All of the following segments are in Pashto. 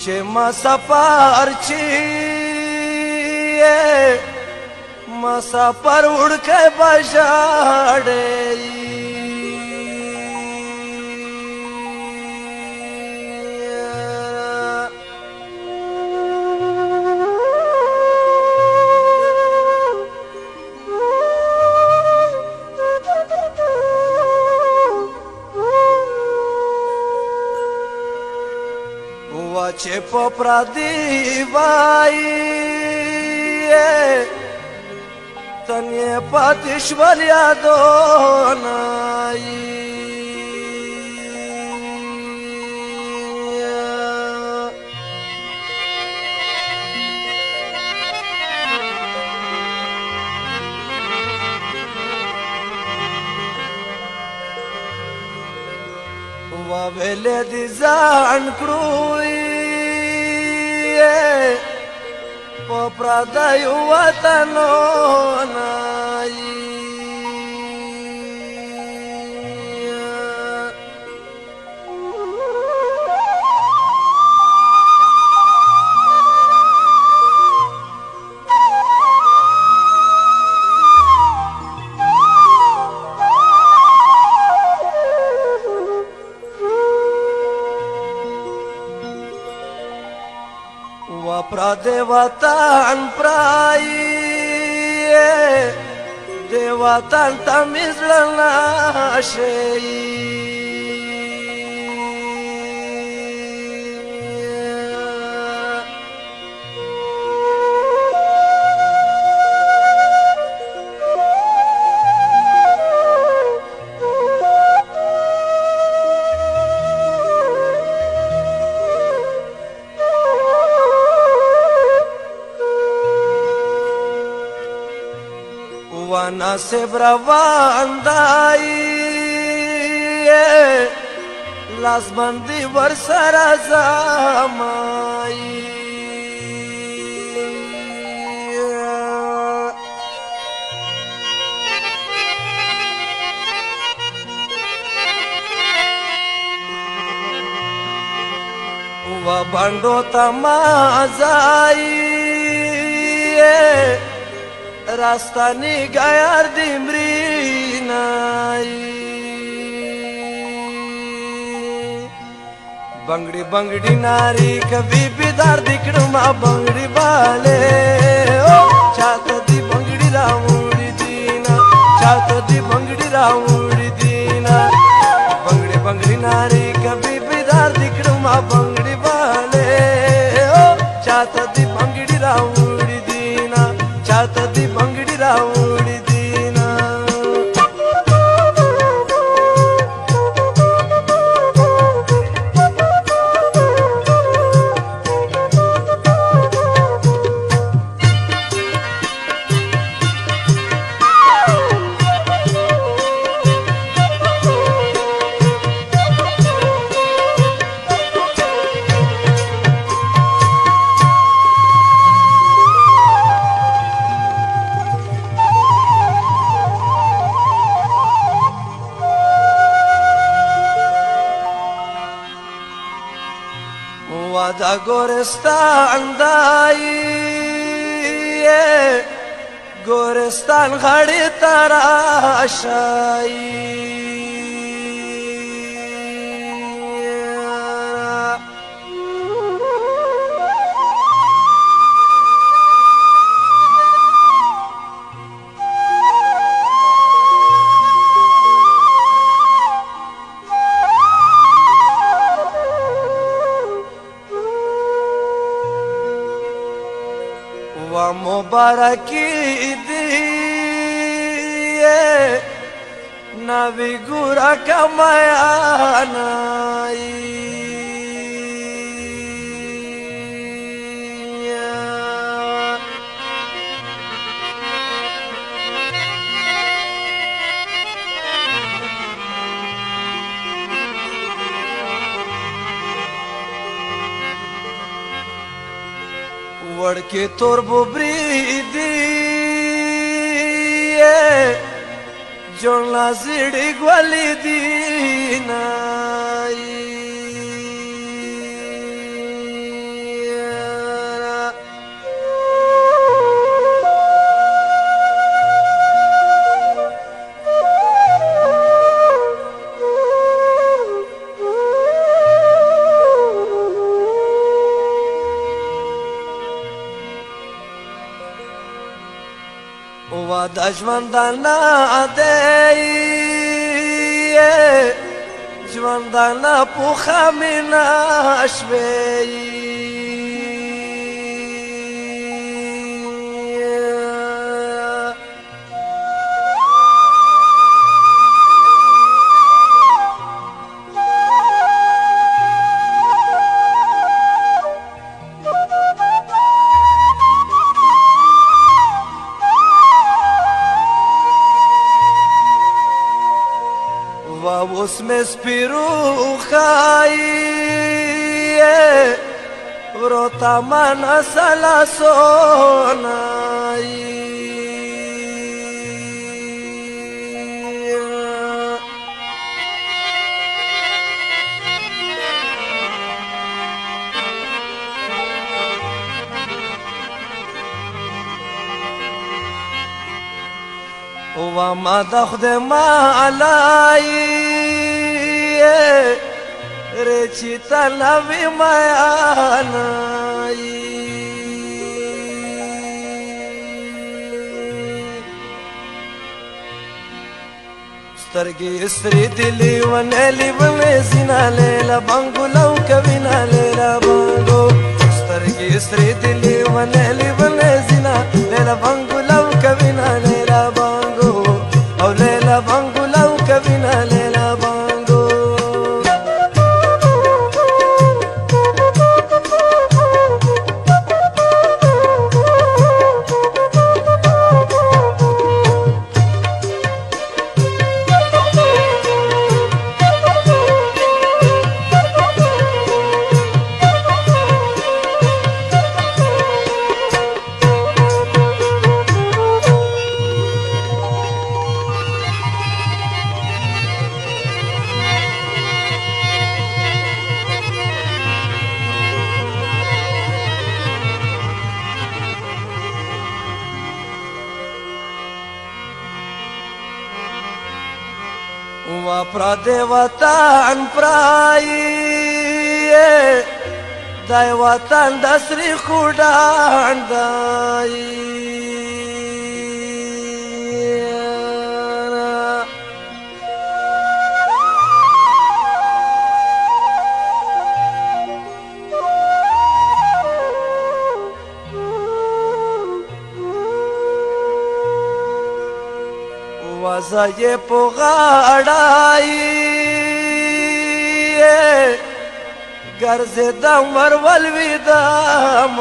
چې ما سفر چی ما سفر وړکه بشاړې چې په پردي وای تن یې پاتې شول یادونه وویلې دې ځان کړو په پردیو وطنونه پردی وطن پرائی دی وطن تا مزل ناشئی نصیب روان دای لاس باندې ور سره زمای و باندو تمازای راستانی گایر دیمرینای بنگڑی بنگڑی ناری کبھی بیدار دکڑما بنگڑی والے چاہتا دی بنگڑی راوڑی دینا چاہتا دی بنگڑی راوڑی دینا بنگڑی بنگڑی ناری کبھی بیدار دکڑما بنگڑی والے چاہتا دی بنگڑی راوڑی دینا چاہتا دی بنگڑی راوڑی دینا دا گورستان دای گورستان غړی تراشای مبارکی دی نوی گورا کمایانائی वड़के तोर बोबरी दी जोड़ना सीढ़ी ग्वाली दी नाई د ژوندانه دی ژوندانه پوخه مینه شوې اوس مې سپیرو خای ورته مانا سلا سونای و ما د خدای مالای رچی تلوی میانای سترګې سری دلی ونلی ونې سینا لیلا بانګو لو کوینا لیلا بانګو سترګې سری دلی ونلی ونې سینا لیلا بانګو لو کوینا لیلا بانګو او لیلا بانګو لو کوینا لیلا بانګو و پردی وطن پرایی دای وطن دسری خودان دای وزای په غاړای ګرځېدم ورولوېدم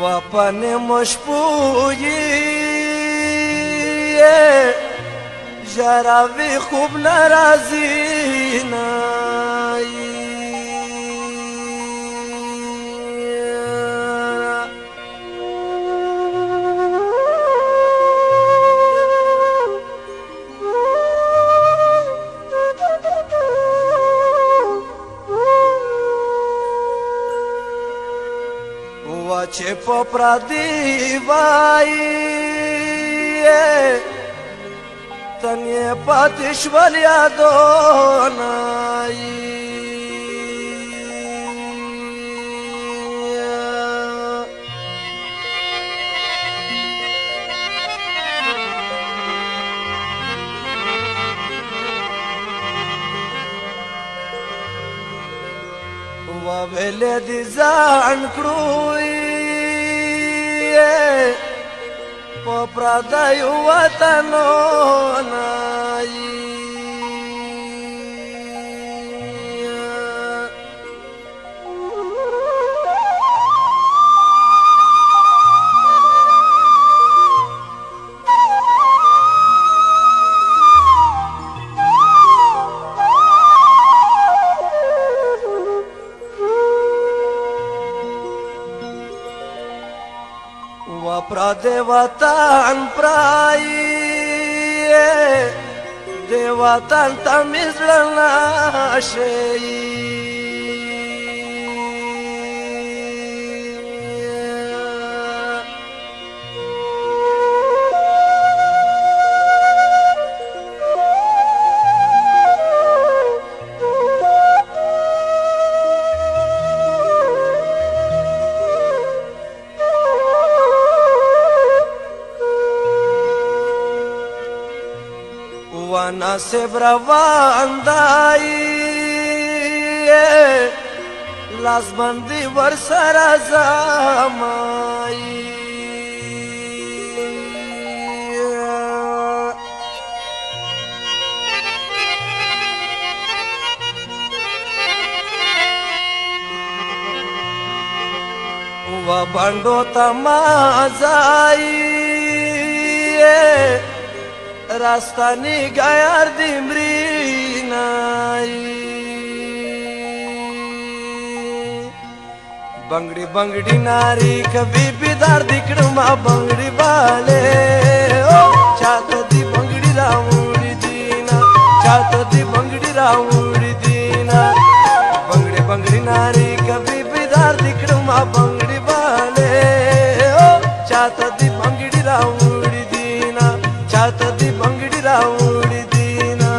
وپن مشپویی جراوی خوب نرازی نایی چې په پردي وای تنې پاتې شول یادونه وویلې دې ځان کړو په پردیو وطنونو پردی وطن پرایی دی وطن ته مې زړه نشي نصیب روان دی لاس باندې ور سره زمای و باندو تمازای راستانی گیار دیمرینای بنگڑی بنگڑی ناری کبھی بیدار دکڑما بنگڑی والے چاہتا دی بنگڑی راوڑی دینا چاہتا دی بنگڑی راوڑی دینا بنگڑی بنگڑی ناری کبھی بیدار دکڑما بنگڑی والے چاہتا دی بنگڑی راوڑی دینا چاہتا دی بنگڑی راوڑی دینا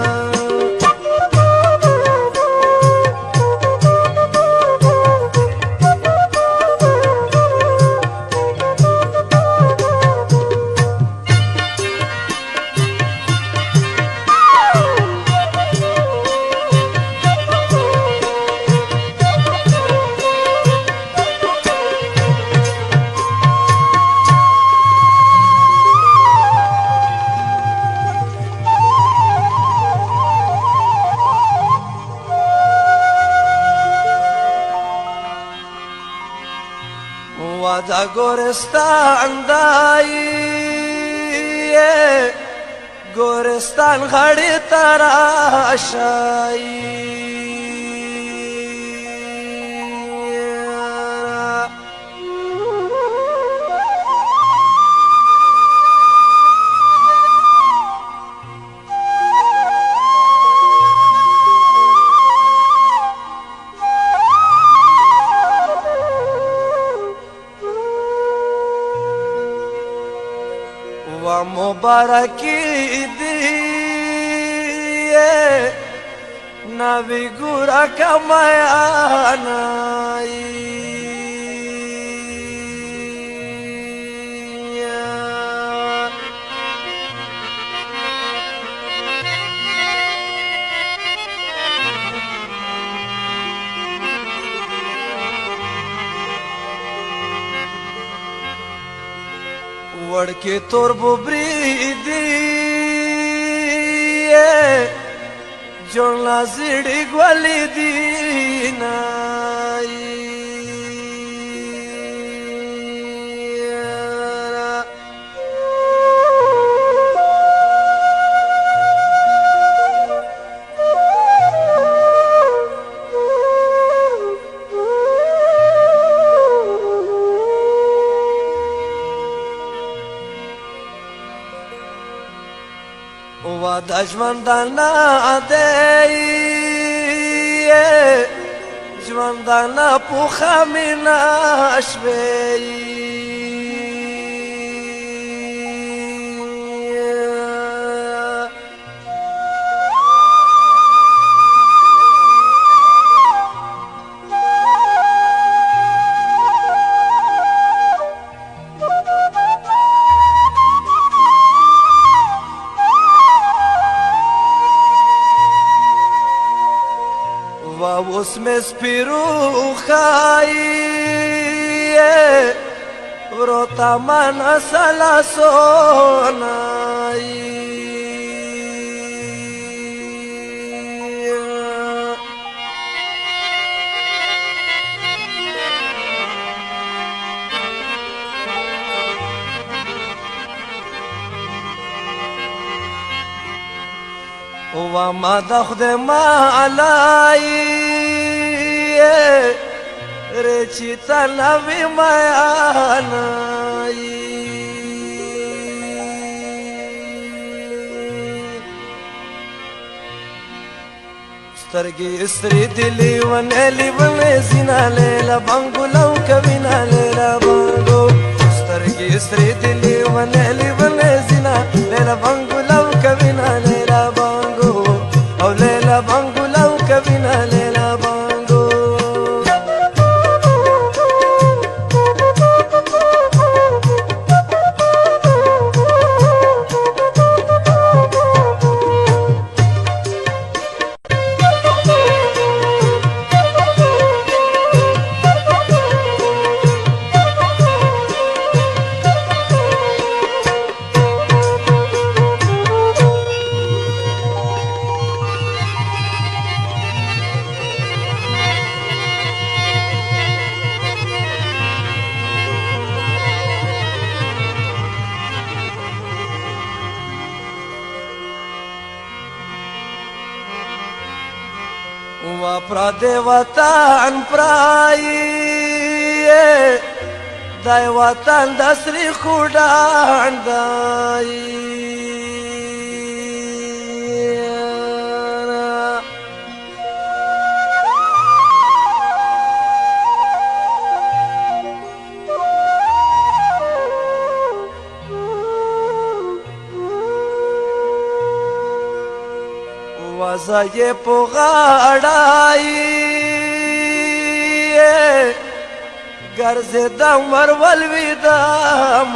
دا گورستان دای گورستان غړی تراشای مبارکی دی نوی گورا کمیانائی وڑکی تور ببری دی جوړلا زیړی ګولې دینا د ژوندانه دی ژوندانه پوخه مینه شوی اوس مې سپیرو خای ورته من سلا سونای و ما د خدای مالای رچی تلوی میانای سترګې استری دلی ونلی ونې زینا لیلا بانګو لو کوینا لیلا بانګو سترګې استری دلی ونلی ونې زینا لیلا بانګو لو کوینا لیلا بانګو او لیلا بانګو لو کوینا لیلا بانګو پردې وطن پرایي دای وطن د سری خوډان دای وزای په غاړای ګرځېدم ورولوېدم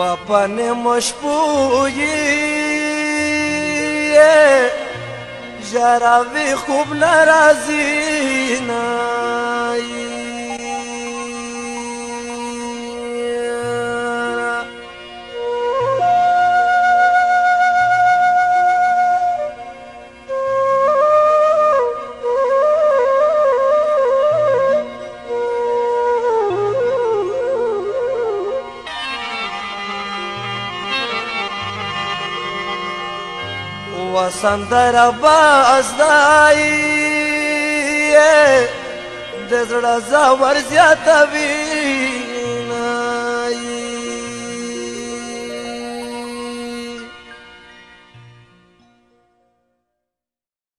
وپن مشپویی جراوی خوب ناراضی نایی وسندر باز دای د زړه زور زیاتوي